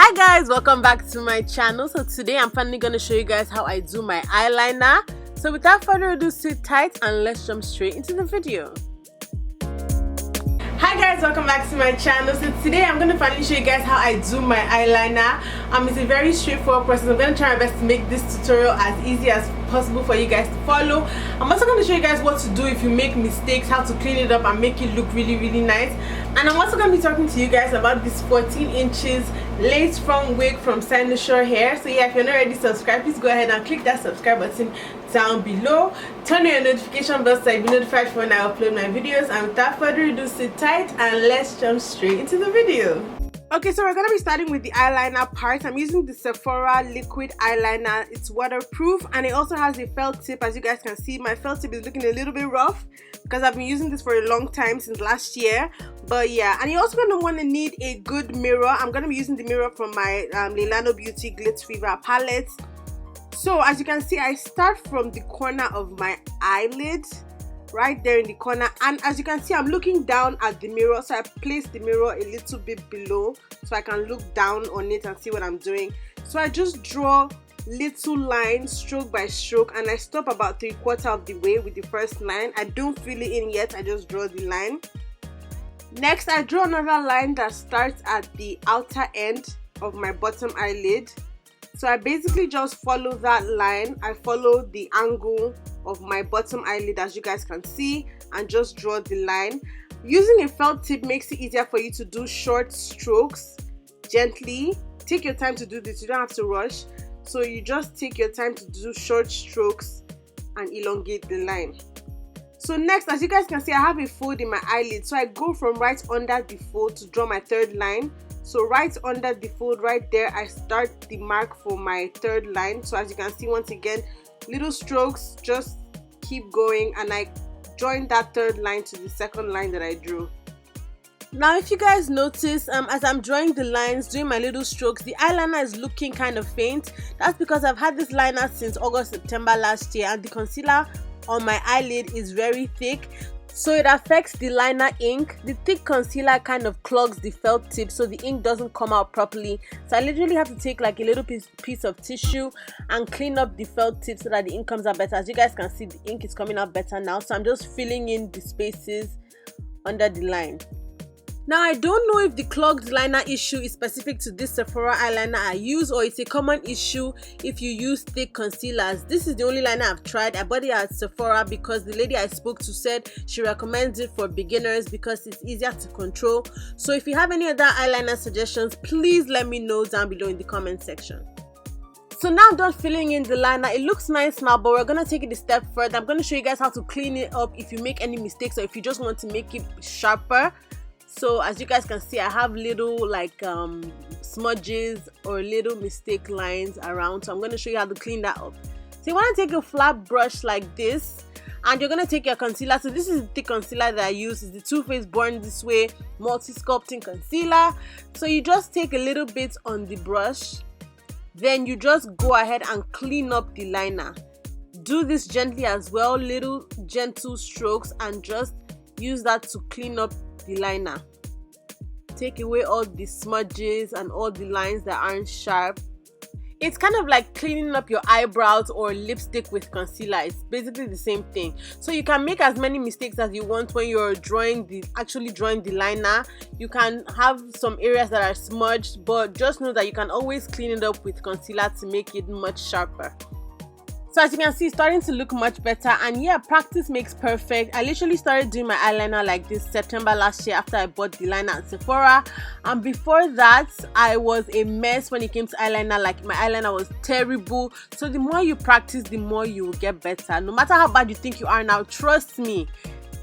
Hi guys, welcome back to my channel. So today I'm finally going to show you guys how I do my eyeliner. So without further ado, sit tight and let's jump straight into the video. Hi guys, welcome back to my channel. So today I'm going to finally show you guys how I do my eyeliner. It's a very straightforward process. I'm going to try my best to make this tutorial as easy as possible for you guys to follow. I'm also going to show you guys what to do if you make mistakes, how to clean it up and make it look really nice. And I'm also going to be talking to you guys about this 14 inches lace front wig from Cynosure Hair. So yeah, if you're not already subscribed, please go ahead and click that subscribe button down below. Turn on your notification bell so you'll be notified for when I upload my videos. And without further ado, sit tight and let's jump straight into the video. Okay, so we're going to be starting with the eyeliner part. I'm using the Sephora liquid eyeliner. It's waterproof and it also has a felt tip. As you guys can see, my felt tip is looking a little bit rough because I've been using this for a long time, since last year. But yeah, and you're also going to want to need a good mirror. I'm going to be using the mirror from my Lilano Beauty Glitz Fever palette. So as you can see, I start from the corner of my eyelid, right there in the corner, and as you can see, I'm looking down at the mirror, so I place the mirror a little bit below so I can look down on it and see what I'm doing. So I just draw little lines stroke by stroke, and I stop about 3/4 of the way with the first line. I don't fill it in yet, I just draw the line. Next, I draw another line that starts at the outer end of my bottom eyelid. So I basically just follow that line. I follow the angle of my bottom eyelid, as you guys can see, and just draw the line. Using a felt tip makes it easier for you to do short strokes gently. Take your time to do this, you don't have to rush. So you just take your time to do short strokes and elongate the line. So next, as you guys can see, I have a fold in my eyelid, so I go from right under the fold to draw my third line. So right under the fold, right there, I start the mark for my third line. So as you can see, once again, little strokes, just keep going, and I join that third line to the second line that I drew. Now if you guys notice, as I'm drawing the lines, doing my little strokes, the eyeliner is looking kind of faint. That's because I've had this liner since August, September last year, and the concealer on my eyelid is very thick, so it affects the liner ink. The thick concealer kind of clogs the felt tip, so the ink doesn't come out properly. So I literally have to take like a little piece of tissue and clean up the felt tip so that the ink comes out better. As you guys can see, the ink is coming out better now, so I'm just filling in the spaces under the line. Now I don't know if the clogged liner issue is specific to this Sephora eyeliner I use, or it's a common issue if you use thick concealers. This is the only liner I've tried. I bought it at Sephora because the lady I spoke to said she recommends it for beginners because it's easier to control. So if you have any other eyeliner suggestions, please let me know down below in the comment section. So now I'm done filling in the liner. It looks nice now, but we're going to take it a step further. I'm going to show you guys how to clean it up if you make any mistakes or if you just want to make it sharper. So as you guys can see, I have little like smudges or little mistake lines around, so I'm going to show you how to clean that up. So you want to take a flat brush like this, and you're going to take your concealer. So this is the thick concealer that I use. It's the Too Faced Born This Way multi-sculpting concealer. So you just take a little bit on the brush, then you just go ahead and clean up the liner. Do this gently as well, little gentle strokes, and just use that to clean up the liner. Take away all the smudges and all the lines that aren't sharp. It's kind of like cleaning up your eyebrows or lipstick with concealer. It's basically the same thing. So you can make as many mistakes as you want when you're actually drawing the liner. You can have some areas that are smudged, but just know that you can always clean it up with concealer to make it much sharper. So as you can see, it's starting to look much better, and yeah, practice makes perfect. I literally started doing my eyeliner like this September last year after I bought the liner at Sephora, and before that I was a mess when it came to eyeliner. Like, my eyeliner was terrible. So the more you practice, the more you will get better. No matter how bad you think you are now, trust me,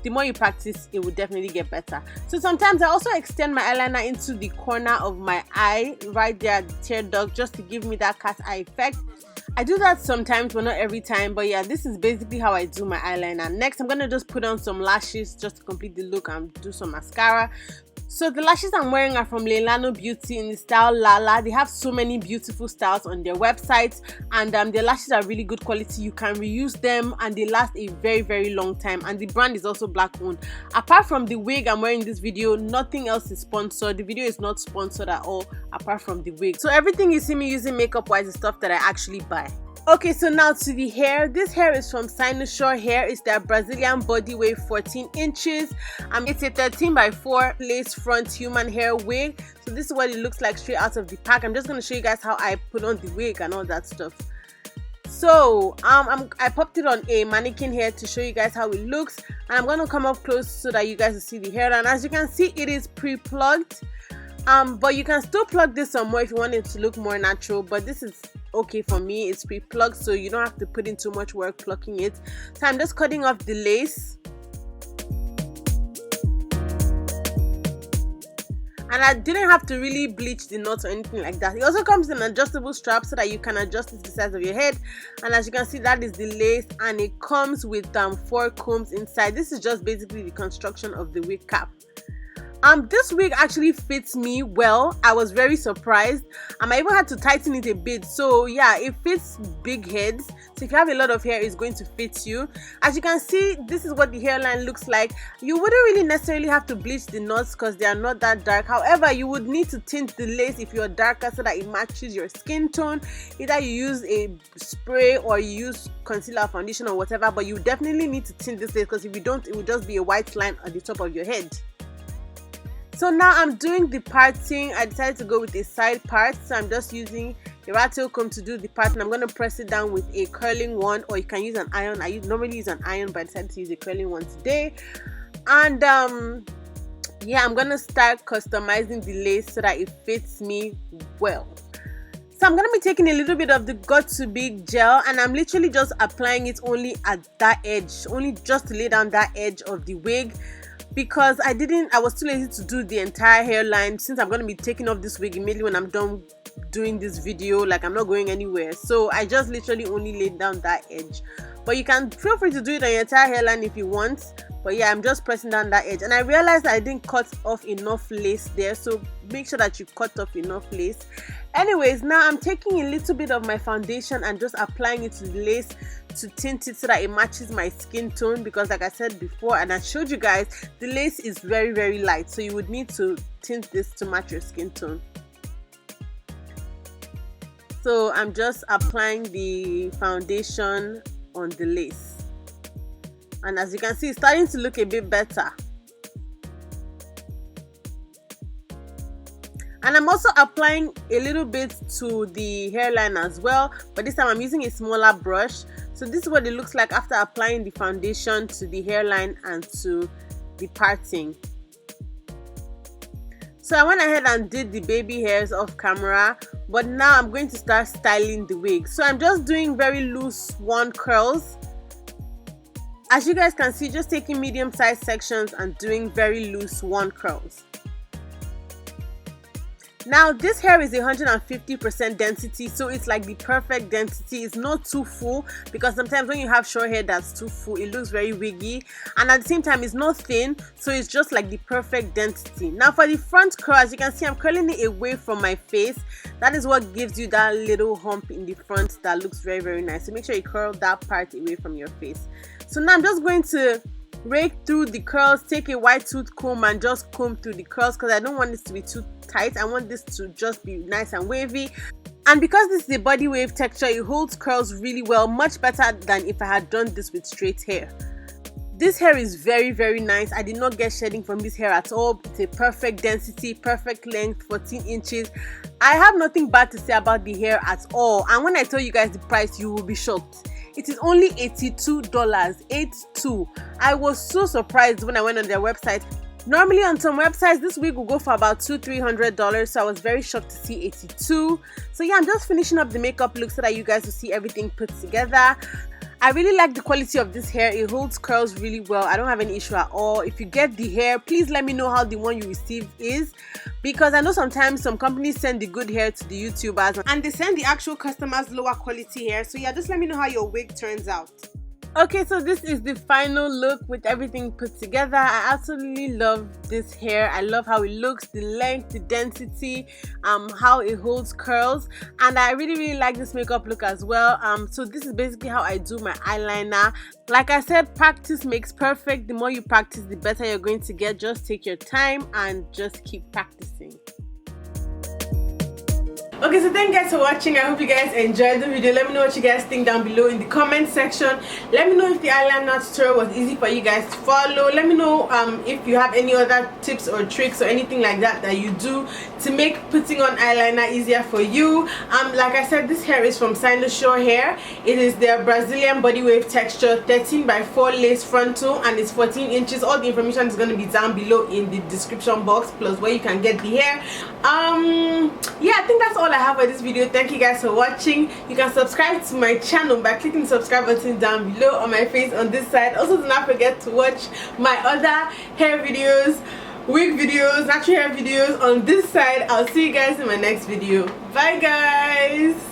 the more you practice, it will definitely get better. So sometimes I also extend my eyeliner into the corner of my eye right there at the tear duct, just to give me that cat eye effect. I do that sometimes, but not every time. But yeah, this is basically how I do my eyeliner. Next, I'm gonna just put on some lashes just to complete the look and do some mascara. So the lashes I'm wearing are from Leilano Beauty in the style Lala. They have so many beautiful styles on their website, and their lashes are really good quality. You can reuse them and they last a very long time, and the brand is also black owned. Apart from the wig I'm wearing in this video, nothing else is sponsored. The video is not sponsored at all apart from the wig. So everything you see me using makeup wise is stuff that I actually buy. Okay, so now to the hair. This hair is from Cynosure Hair. It's their Brazilian body wave 14 inches. It's a 13x4 lace front human hair wig. So this is what it looks like straight out of the pack. I'm just going to show you guys how I put on the wig and all that stuff. So I popped it on a mannequin hair to show you guys how it looks, and I'm going to come up close so that you guys will see the hair. And as you can see, it is pre-plugged. But you can still plug this some more if you want it to look more natural, but this is okay for me. It's pre-plugged, so you don't have to put in too much work plucking it. So I'm just cutting off the lace, and I didn't have to really bleach the knots or anything like that. It also comes in an adjustable strap so that you can adjust it to the size of your head. And as you can see, that is the lace, and it comes with 4 combs inside. This is just basically the construction of the wig cap. This wig actually fits me well. I was very surprised. I even had to tighten it a bit. So yeah, it fits big heads. So if you have a lot of hair, it's going to fit you. As you can see, this is what the hairline looks like. You wouldn't really necessarily have to bleach the knots because they are not that dark. However, you would need to tint the lace if you're darker so that it matches your skin tone. Either you use a spray or you use concealer, foundation or whatever, but you definitely need to tint this lace because if you don't, it will just be a white line at the top of your head. So now I'm doing the parting. I decided to go with a side part, so I'm just using a rat tail comb to do the part, and I'm going to press it down with a curling one, or you can use an iron. I normally use an iron, but I decided to use a curling one today. And yeah, I'm going to start customizing the lace so that it fits me well. So I'm going to be taking a little bit of the Got to Big gel, and I'm literally just applying it only at that edge, only just to lay down that edge of the wig, because I was too lazy to do the entire hairline, since I'm going to be taking off this wig immediately when I'm done doing this video. Like, I'm not going anywhere, so I just literally only laid down that edge. But you can feel free to do it on your entire hairline if you want. But yeah, I'm just pressing down that edge, and I realized that I didn't cut off enough lace there, so make sure that you cut off enough lace. Anyways, now I'm taking a little bit of my foundation and just applying it to the lace to tint it so that it matches my skin tone, because like I said before and I showed you guys, the lace is very light, so you would need to tint this to match your skin tone. So I'm just applying the foundation on the lace, and as you can see, it's starting to look a bit better. And I'm also applying a little bit to the hairline as well, but this time I'm using a smaller brush. So this is what it looks like after applying the foundation to the hairline and to the parting. So I went ahead and did the baby hairs off camera, but now I'm going to start styling the wig. So I'm just doing very loose wand curls. As you guys can see, just taking medium-sized sections and doing very loose wand curls. Now this hair is 150% density, so it's like the perfect density. It's not too full, because sometimes when you have short hair that's too full, it looks very wiggy, and at the same time it's not thin, so it's just like the perfect density. Now for the front curl, as you can see, I'm curling it away from my face. That is what gives you that little hump in the front that looks very nice. So make sure you curl that part away from your face. So now I'm just going to rake through the curls, take a white tooth comb and just comb through the curls, because I don't want this to be too tight. I want this to just be nice and wavy, and because this is a body wave texture, it holds curls really well, much better than if I had done this with straight hair. This hair is very nice. I did not get shedding from this hair at all. It's a perfect density, perfect length, 14 inches. I have nothing bad to say about the hair at all, and when I tell you guys the price, you will be shocked. It is only $82, 82. I was so surprised when I went on their website. Normally on some websites, this wig will go for about $200-300, so I was very shocked to see 82. So yeah, I'm just finishing up the makeup look so that you guys will see everything put together. I really like the quality of this hair. It holds curls really well. I don't have any issue at all. If you get the hair, please let me know how the one you receive is, because I know sometimes some companies send the good hair to the YouTubers and they send the actual customers lower quality hair. So yeah, just let me know how your wig turns out. Okay, so this is the final look with everything put together. I absolutely love this hair. I love how it looks, the length, the density, how it holds curls, and I really like this makeup look as well. So this is basically how I do my eyeliner. Like I said, practice makes perfect. The more you practice, the better you're going to get. Just take your time and just keep practicing. Okay, so thank you guys for watching. I hope you guys enjoyed the video. Let me know what you guys think down below in the comment section. Let me know if the eyeliner tutorial was easy for you guys to follow. Let me know if you have any other tips or tricks or anything like that that you do to make putting on eyeliner easier for you. Like I said, this hair is from Cynosure Hair. It is their Brazilian body wave texture, 13x4 lace frontal, and it's 14 inches. All the information is going to be down below in the description box, plus where you can get the hair. Yeah, I think that's all I have for this video. Thank you guys for watching. You can subscribe to my channel by clicking the subscribe button down below on my face on this side. Also, do not forget to watch my other hair videos, wig videos, natural hair videos on this side. I'll see you guys in my next video. Bye guys.